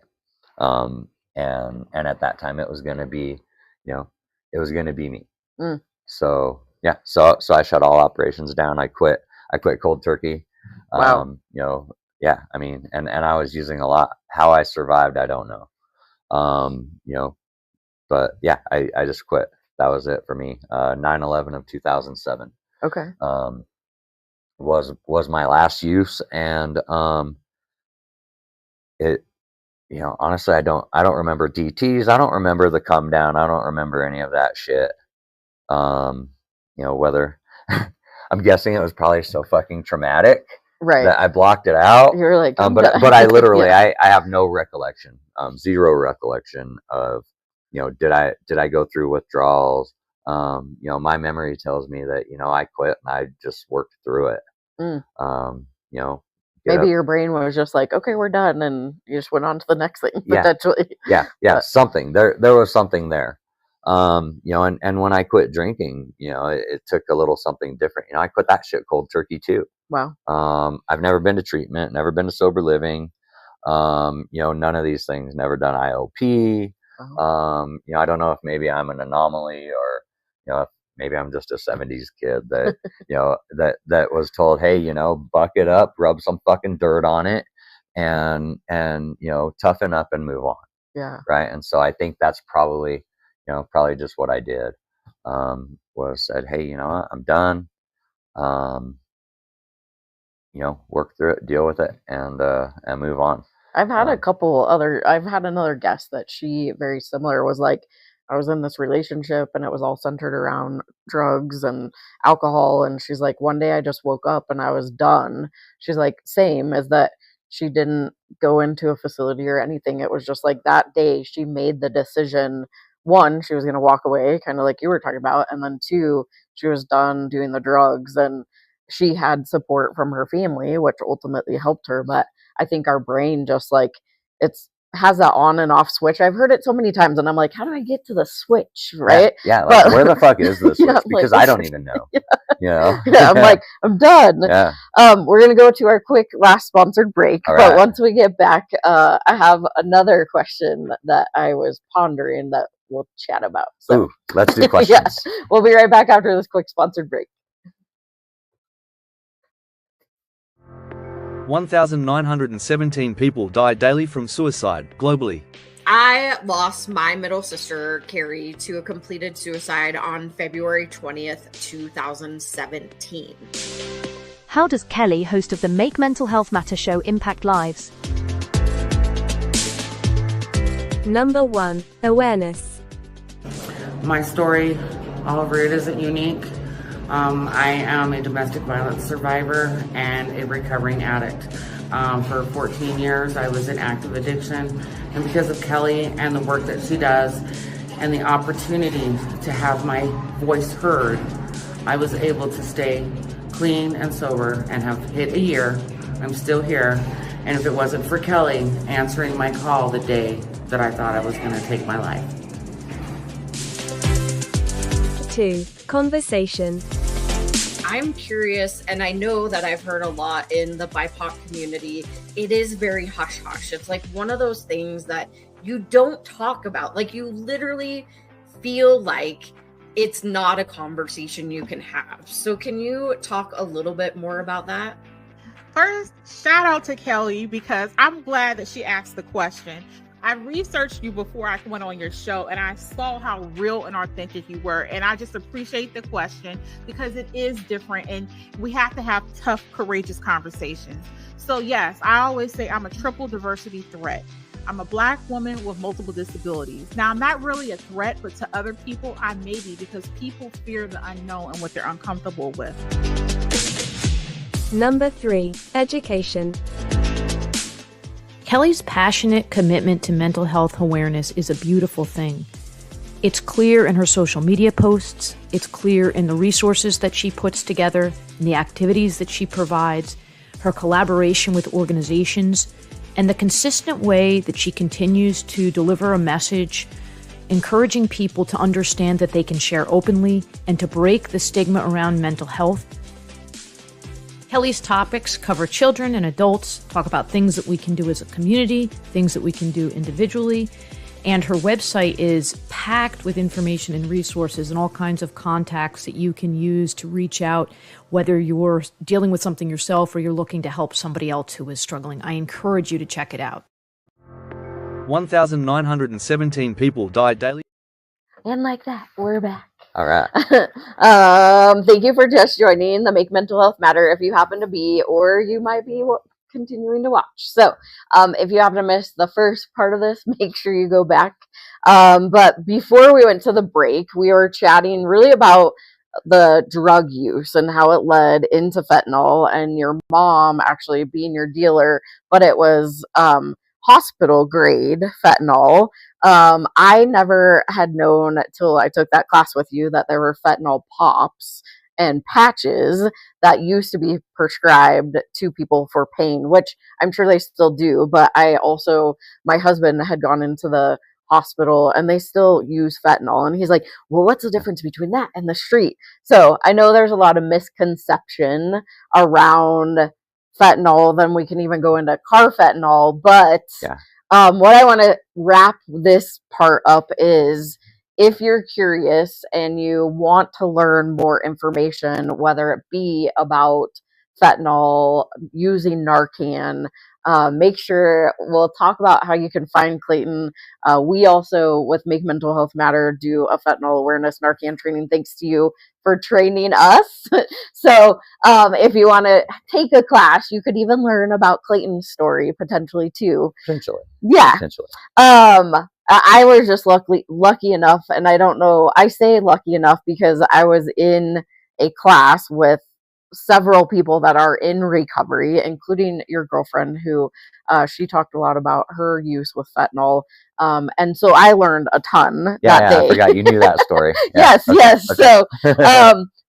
[SPEAKER 2] And at that time it was going to be, you know, it was going to be me.
[SPEAKER 1] Mm.
[SPEAKER 2] So, yeah. So I shut all operations down. I quit cold turkey.
[SPEAKER 1] Wow.
[SPEAKER 2] You know, yeah, I mean, and I was using a lot. How I survived, I don't know. You know, but yeah, I just quit. That was it for me. 9/11 of 2007.
[SPEAKER 1] Okay.
[SPEAKER 2] Was my last use, and it, you know, honestly, I don't remember DTs. I don't remember the come down. I don't remember any of that shit. You know, whether I'm guessing it was probably so fucking traumatic,
[SPEAKER 1] right,
[SPEAKER 2] that I blocked it out.
[SPEAKER 1] You're like,
[SPEAKER 2] but I literally,
[SPEAKER 1] yeah.
[SPEAKER 2] I have no recollection, zero recollection of, you know, did I go through withdrawals? You know, my memory tells me that, you know, I quit and I just worked through it.
[SPEAKER 1] Mm.
[SPEAKER 2] You know,
[SPEAKER 1] maybe your brain was just like, okay, we're done, and you just went on to the next thing.
[SPEAKER 2] Yeah.
[SPEAKER 1] Potentially.
[SPEAKER 2] Yeah. But something there was something there. You know, and when I quit drinking, you know, it took a little something different. You know, I quit that shit cold turkey too.
[SPEAKER 1] Wow.
[SPEAKER 2] I've never been to treatment, never been to sober living. You know, none of these things, never done IOP. You know, I don't know if maybe I'm an anomaly, or, you know, if maybe I'm just a 70s kid that, you know, that was told, hey, you know, buck it up, rub some fucking dirt on it, and, you know, toughen up and move on.
[SPEAKER 1] Yeah.
[SPEAKER 2] Right. And so I think that's probably, you know, probably just what I did, was said, hey, you know what, I'm done. You know, work through it, deal with it, and move on.
[SPEAKER 1] I've had I've had another guest that she, very similar, was like, I was in this relationship and it was all centered around drugs and alcohol. And she's like, one day I just woke up and I was done. She's like, same as that. She didn't go into a facility or anything. It was just like that day she made the decision. One, she was going to walk away, kind of like you were talking about. And then two, she was done doing the drugs, and she had support from her family, which ultimately helped her. But I think our brain just like, has that on and off switch. I've heard it so many times, and I'm like, how do I get to the switch? Right?
[SPEAKER 2] Yeah. Like, where the fuck is the switch?
[SPEAKER 1] Yeah,
[SPEAKER 2] because
[SPEAKER 1] like,
[SPEAKER 2] I don't even know.
[SPEAKER 1] Yeah.
[SPEAKER 2] You know?
[SPEAKER 1] Yeah, I'm like, I'm done.
[SPEAKER 2] Yeah.
[SPEAKER 1] We're gonna go to our quick last sponsored break.
[SPEAKER 2] All
[SPEAKER 1] But
[SPEAKER 2] right.
[SPEAKER 1] once we get back, I have another question that I was pondering that we'll chat about. So
[SPEAKER 2] Ooh, let's do questions.
[SPEAKER 1] Yeah. We'll be right back after this quick sponsored break.
[SPEAKER 8] 1,917 people die daily from suicide globally.
[SPEAKER 1] I lost my middle sister, Carrie, to a completed suicide on February 20th, 2017.
[SPEAKER 3] How does Kelli, host of the Make Mental Health Matter show, impact lives?
[SPEAKER 5] Number 1. Awareness.
[SPEAKER 12] My story, however, it isn't unique. I am a domestic violence survivor and a recovering addict. For 14 years, I was in active addiction. And because of Kelli and the work that she does and the opportunity to have my voice heard, I was able to stay clean and sober and have hit a year. I'm still here. And if it wasn't for Kelli answering my call the day that I thought I was going to take my life.
[SPEAKER 5] 2. Conversation.
[SPEAKER 1] I'm curious, and I know that I've heard a lot in the BIPOC community, it is very hush-hush. It's like one of those things that you don't talk about. Like, you literally feel like it's not a conversation you can have. So can you talk a little bit more about that?
[SPEAKER 13] First, shout out to Kelli, because I'm glad that she asked the question. I researched you before I went on your show, and I saw how real and authentic you were. And I just appreciate the question, because it is different and we have to have tough, courageous conversations. So yes, I always say I'm a triple diversity threat. I'm a Black woman with multiple disabilities. Now, I'm not really a threat, but to other people, I may be, because people fear the unknown and what they're uncomfortable with.
[SPEAKER 5] Number 3. Education.
[SPEAKER 14] Kelli's passionate commitment to mental health awareness is a beautiful thing. It's clear in her social media posts, it's clear in the resources that she puts together, in the activities that she provides, her collaboration with organizations, and the consistent way that she continues to deliver a message encouraging people to understand that they can share openly and to break the stigma around mental health. Kelli's topics cover children and adults, talk about things that we can do as a community, things that we can do individually, and her website is packed with information and resources and all kinds of contacts that you can use to reach out, whether you're dealing with something yourself or you're looking to help somebody else who is struggling. I encourage you to check it out.
[SPEAKER 8] 1,917 people die daily.
[SPEAKER 1] And like that, we're back.
[SPEAKER 2] All right.
[SPEAKER 1] Thank you for just joining the Make Mental Health Matter if you happen to be, or you might be continuing to watch. So if you happen to miss the first part of this, make sure you go back. But before we went to the break, we were chatting really about the drug use and how it led into fentanyl and your mom actually being your dealer, but it was hospital grade fentanyl. I never had known till I took that class with you that there were fentanyl pops and patches that used to be prescribed to people for pain, which I'm sure they still do. But my husband had gone into the hospital and they still use fentanyl. And he's like, well, what's the difference between that and the street? So I know there's a lot of misconception around fentanyl. Then we can even go into carfentanil. But what I want to wrap this part up is, if you're curious and you want to learn more information, whether it be about fentanyl, using Narcan, make sure we'll talk about how you can find Clayton. We also, with Make Mental Health Matter, do a fentanyl awareness Narcan training. Thanks to you for training us. So if you want to take a class, you could even learn about Clayton's story potentially too.
[SPEAKER 2] Potentially.
[SPEAKER 1] Yeah.
[SPEAKER 2] Potentially.
[SPEAKER 1] I was just lucky enough, and I don't know, I say lucky enough because I was in a class with several people that are in recovery, including your girlfriend, who she talked a lot about her use with fentanyl. And so I learned a ton that day.
[SPEAKER 2] I forgot you knew that story.
[SPEAKER 1] Yes.
[SPEAKER 2] Okay.
[SPEAKER 1] So,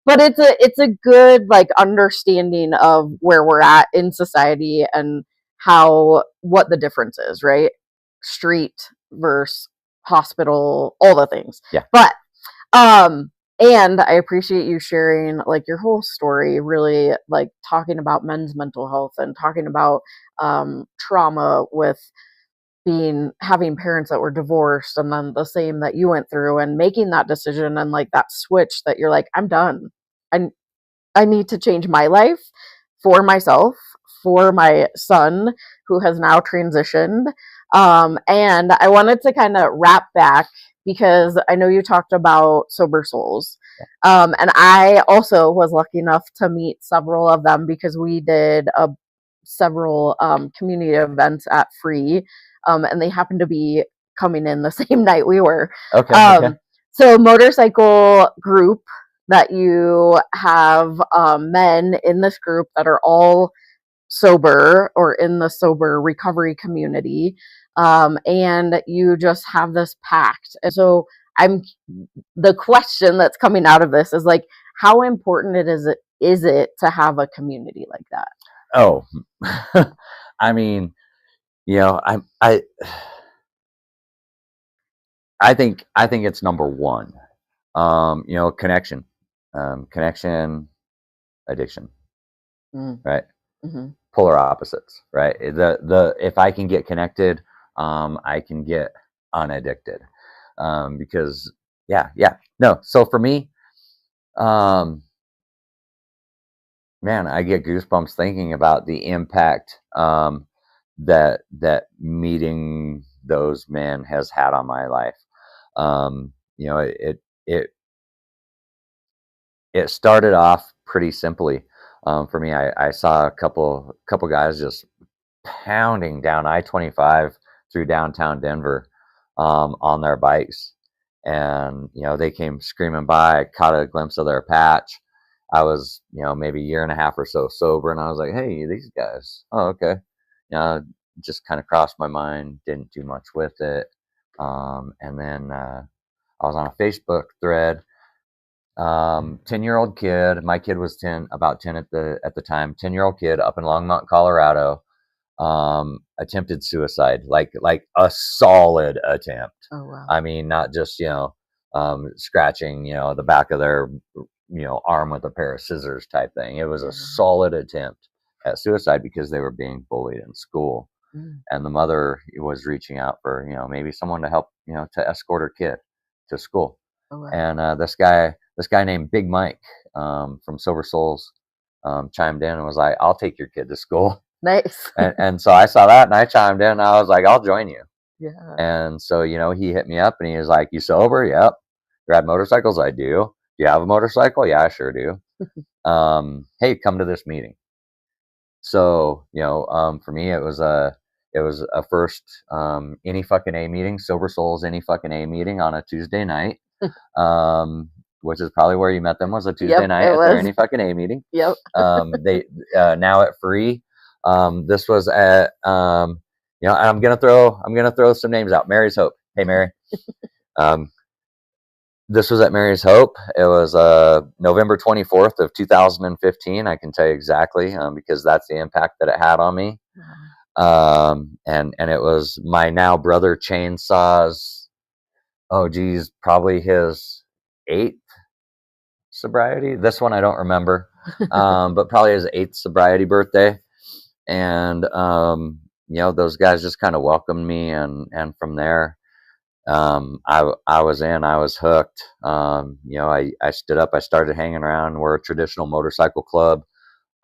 [SPEAKER 1] but it's a good understanding of where we're at in society and what the difference is, right? Street versus hospital, all the things.
[SPEAKER 2] Yeah.
[SPEAKER 1] But and I appreciate you sharing your whole story, really talking about men's mental health and talking about trauma with having parents that were divorced, and then the same that you went through, and making that decision and that switch that you're I'm done. I need to change my life for myself, for my son who has now transitioned. And I wanted to kind of wrap back because I know you talked about Sober Souls. And I also was lucky enough to meet several of them because we did several community events at Free. And they happened to be coming in the same night we were.
[SPEAKER 2] Okay.
[SPEAKER 1] So motorcycle group that you have men in this group that are all sober or in the sober recovery community. And you just have this pact. And so the question that's coming out of this is how important is it to have a community like that?
[SPEAKER 2] Oh, I mean, I think it's number one. Connection, addiction, right?
[SPEAKER 1] Mm-hmm.
[SPEAKER 2] Polar opposites, right? If I can get connected, I can get unaddicted, because no. So for me, man, I get goosebumps thinking about the impact that meeting those men has had on my life. It started off pretty simply. For me, I saw a couple guys just pounding down I-25 through downtown Denver on their bikes, and they came screaming by. I caught a glimpse of their patch. I was maybe a year and a half or so sober, and I was like, hey, these guys, oh, okay. Just kind of crossed my mind, didn't do much with it. And then a Facebook thread. 10-year-old kid. My kid was about 10 at the time. 10-year-old kid up in Longmont, Colorado, attempted suicide, like a solid attempt.
[SPEAKER 1] Oh wow.
[SPEAKER 2] I mean, not just scratching the back of their arm with a pair of scissors type thing. It was a solid attempt at suicide because they were being bullied in school. And the mother was reaching out for maybe someone to help to escort her kid to school.
[SPEAKER 1] Oh, wow.
[SPEAKER 2] And this guy named Big Mike from Sober Souls chimed in and was like, "I'll take your kid to school."
[SPEAKER 1] Nice.
[SPEAKER 2] and so I saw that and I chimed in and I was like, "I'll join you."
[SPEAKER 1] Yeah.
[SPEAKER 2] And so he hit me up and he was like, "You sober?" "Yep." "Ride motorcycles?" "I do." "Do you have a motorcycle?" "Yeah, I sure do." "Hey, come to this meeting." So for me it was a first any fucking A meeting, Sober Souls any fucking A meeting on a Tuesday night. Which is probably where you met them, was a Tuesday night at their Any Fucking A meeting.
[SPEAKER 1] Yep.
[SPEAKER 2] They now at Free. This was at and I'm gonna throw some names out. Mary's Hope. Hey Mary. This was at Mary's Hope. It was November 24th of 2015. I can tell you exactly because that's the impact that it had on me. And it was my now brother Chainsaw's, probably his 8th sobriety. This one I don't remember, but probably his 8th sobriety birthday. And those guys just kind of welcomed me, and from there, I was hooked. I stood up, I started hanging around. We're a traditional motorcycle club.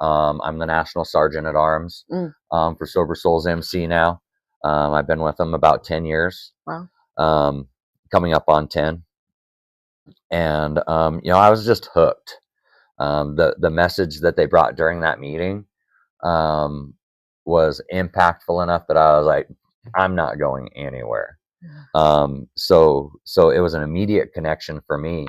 [SPEAKER 2] I'm the National Sergeant at Arms for Sober Souls MC now. I've been with them about 10 years.
[SPEAKER 1] Wow.
[SPEAKER 2] Coming up on 10. And I was just hooked. The message that they brought during that meeting was impactful enough that I was like, I'm not going anywhere. So it was an immediate connection for me,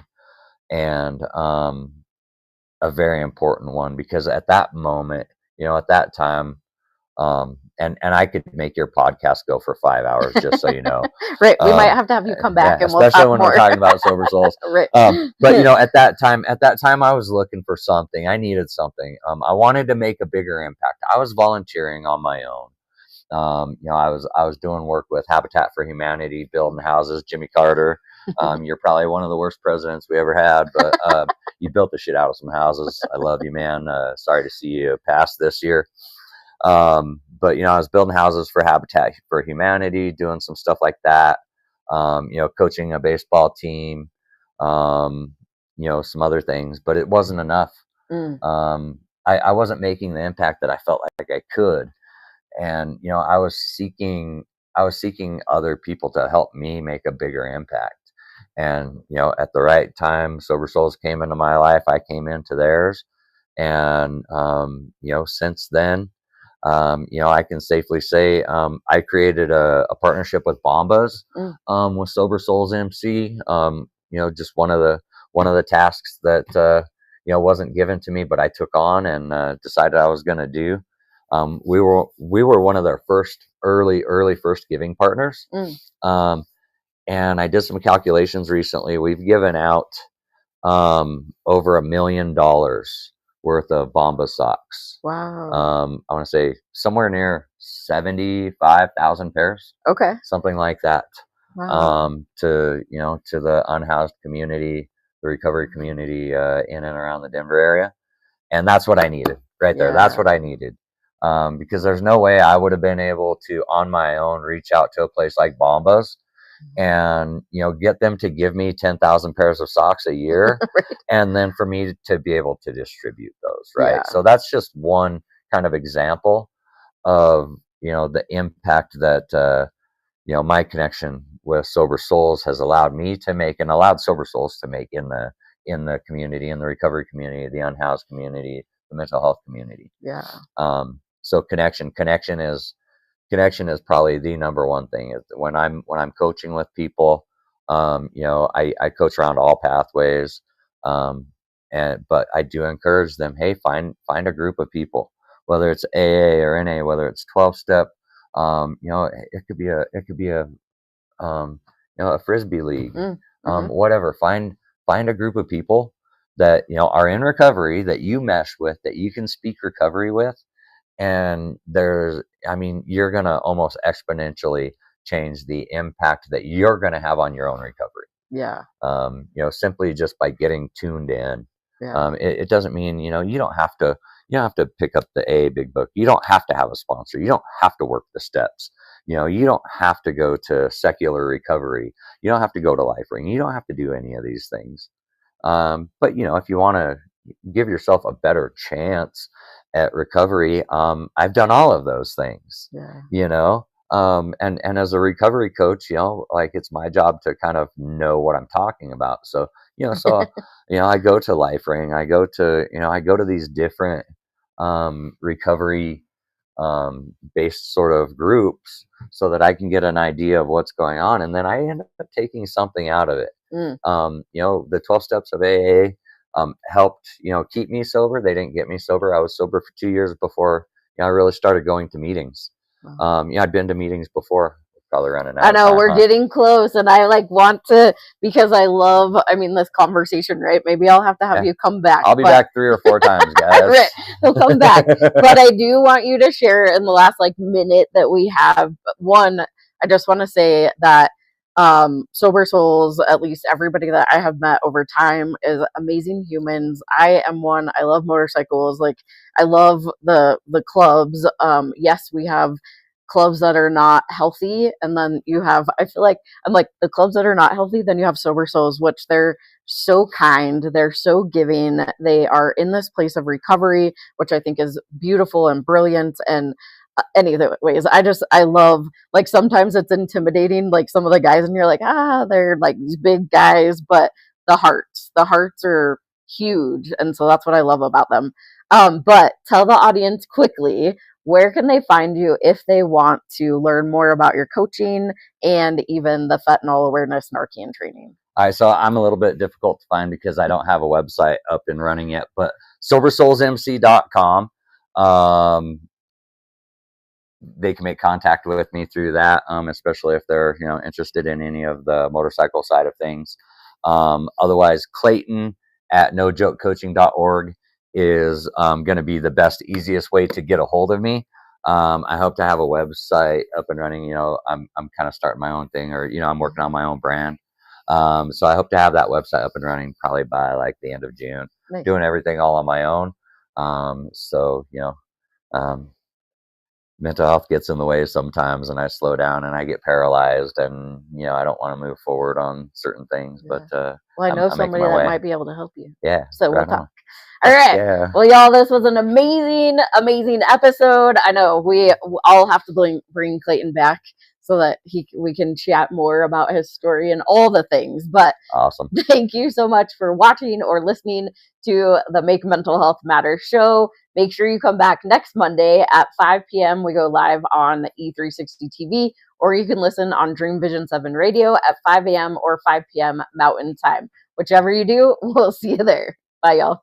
[SPEAKER 2] and a very important one, because at that moment, at that time, and I could make your podcast go for 5 hours, just so you know.
[SPEAKER 1] Right, we might have to have you come back, and we'll
[SPEAKER 2] especially
[SPEAKER 1] talk
[SPEAKER 2] when
[SPEAKER 1] more.
[SPEAKER 2] we're talking about Sober Souls.
[SPEAKER 1] Right.
[SPEAKER 2] But at that time, I was looking for something. I needed something. I wanted to make a bigger impact. I was volunteering on my own. I was doing work with Habitat for Humanity, building houses. Jimmy Carter, you're probably one of the worst presidents we ever had, but you built the shit out of some houses. I love you, man. Sorry to see you pass this year. But I was building houses for Habitat for Humanity, doing some stuff like that. Coaching a baseball team, some other things, but it wasn't enough. I wasn't making the impact that I felt like I could. And, I was seeking other people to help me make a bigger impact. And, at the right time, Sober Souls came into my life. I came into theirs. And, since then, I can safely say I created a partnership with Bombas with Sober Souls MC. Just one of the tasks that wasn't given to me, but I took on and decided I was going to do. We were one of their early first giving partners. And I did some calculations recently. We've given out over $1 million worth of Bomba socks.
[SPEAKER 1] Wow.
[SPEAKER 2] I want to say somewhere near 75,000 pairs.
[SPEAKER 1] Okay.
[SPEAKER 2] Something like that.
[SPEAKER 1] Wow.
[SPEAKER 2] To the unhoused community, the recovery community in and around the Denver area. And that's what I needed right there. That's what I needed. Because there's no way I would have been able to, on my own, reach out to a place like Bombas and, get them to give me 10,000 pairs of socks a year.
[SPEAKER 1] Right.
[SPEAKER 2] And then for me to be able to distribute those. Right.
[SPEAKER 1] Yeah.
[SPEAKER 2] So that's just one kind of example of, the impact that, my connection with Sober Souls has allowed me to make, and allowed Sober Souls to make in the community, in the recovery community, the unhoused community, the mental health community.
[SPEAKER 1] Yeah.
[SPEAKER 2] So connection is probably the number one thing. Is when I'm coaching with people, I coach around all pathways. But I do encourage them, hey, find a group of people, whether it's AA or NA, whether it's 12-step, it could be a frisbee league. whatever. Find a group of people that, you know, are in recovery, that you mesh with, that you can speak recovery with. And you're going to almost exponentially change the impact that you're going to have on your own recovery.
[SPEAKER 1] Yeah.
[SPEAKER 2] You know, simply just by getting tuned in.
[SPEAKER 1] Yeah.
[SPEAKER 2] It doesn't mean, you know, you don't have to pick up the AA Big Book. You don't have to have a sponsor. You don't have to work the steps. You know, you don't have to go to secular recovery. You don't have to go to Life Ring. You don't have to do any of these things. But, you know, if you want to give yourself a better chance at recovery, I've done all of those things, you know, and as a recovery coach, you know, like, it's my job to kind of know what I'm talking about. So, you know, you know, I go to Life Ring, I go to these different, recovery, based sort of groups, so that I can get an idea of what's going on. And then I end up taking something out of it. You know, the 12 steps of AA, helped, you know, keep me sober. They didn't get me sober. I was sober for 2 years before, you know, I really started going to meetings. Yeah, I'd been to meetings before. Probably running out.
[SPEAKER 1] I know we're getting close, and I want to, because I love, this conversation, right? Maybe I'll have to have you come back.
[SPEAKER 2] I'll be back 3 or 4 times, guys.
[SPEAKER 1] Right. He'll come back. But I do want you to share in the last minute that we have. One, I just want to say that sober souls, at least everybody that I have met over time, is amazing humans. I am one. I love motorcycles. I love the clubs. Yes, we have clubs that are not healthy, and then you have, I feel like I'm the clubs that are not healthy, then you have sober souls, which they're so kind, they're so giving, they are in this place of recovery, which I think is beautiful and brilliant. And any of the ways, I love, sometimes it's intimidating, some of the guys, and you're they're these big guys, but the hearts are huge, and so that's what I love about them. But tell the audience quickly, where can they find you if they want to learn more about your coaching and even the fentanyl awareness Narcan training?
[SPEAKER 2] All right, so I'm a little bit difficult to find because I don't have a website up and running yet, but sobersoulsmc.com. They can make contact with me through that, especially if they're, you know, interested in any of the motorcycle side of things. Otherwise, Clayton at nojokecoaching.org is going to be the best, easiest way to get a hold of me. I hope to have a website up and running. You know, I'm kind of starting my own thing, or, you know, I'm working on my own brand. So I hope to have that website up and running probably by the end of June. Nice. Doing everything all on my own. So, you know, mental health gets in the way sometimes, and I slow down and I get paralyzed, and, you know, I don't want to move forward on certain things. Yeah. But
[SPEAKER 1] well, I know somebody that might be able to help you.
[SPEAKER 2] Yeah.
[SPEAKER 1] So we'll talk. All right. Yeah. Well, y'all, this was an amazing, amazing episode. I know we all have to bring Clayton back so that we can chat more about his story and all the things. But
[SPEAKER 2] awesome.
[SPEAKER 1] Thank you so much for watching or listening to the Make Mental Health Matter show. Make sure you come back next Monday at 5 p.m. We go live on E360 TV, or you can listen on Dream Vision 7 Radio at 5 a.m. or 5 p.m. Mountain Time. Whichever you do, we'll see you there. Bye, y'all.